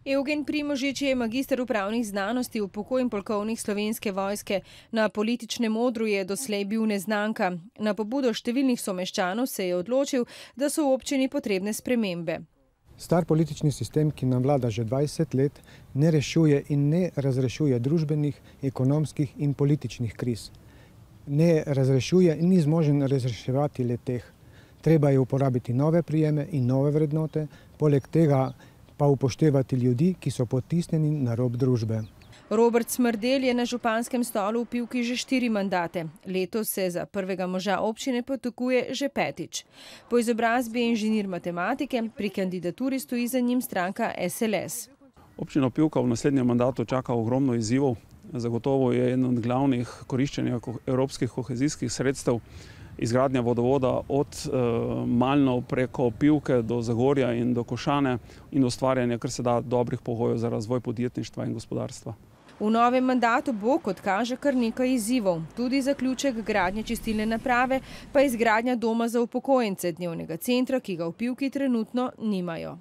Evgen Primožič je magister upravnih znanosti, upokojen polkovnik Slovenske vojske. Na političnem odru je doslej bil neznanka. Na pobudo številnih someščanov se je odločil, da so v občini potrebne spremembe. Star politični sistem, ki nam vlada že 20 let, ne rešuje in ne razrešuje družbenih, ekonomskih in političnih kriz. Ne razrešuje in ni zmožen razreševati le teh. Treba je uporabiti nove prijeme in nove vrednote, poleg tega pa upoštevati ljudi, ki so potisnjeni na rob družbe. Robert Smrdelj je na županskem stolu v Pivki že 4 mandate. Letos se za prvega moža občine potekuje že 5. Po izobrazbi je inženir matematike, pri kandidaturi stoji za njim stranka SLS. Občino Pivka v naslednjem mandatu čaka ogromno izzivov. Zagotovo je eden od glavnih koriščenja evropskih kohezijskih sredstev izgradnja vodovoda od Malnov preko Pivke do Zagorja in do Košane in ustvarjanje kar se da dobrih pogojev za razvoj podjetništva in gospodarstva. V novem mandatu bo, kot kaže, kar nekaj izzivov. Tudi zaključek gradnje čistilne naprave, pa izgradnja doma za upokojence, dnevnega centra, ki ga v Pivki trenutno nimajo.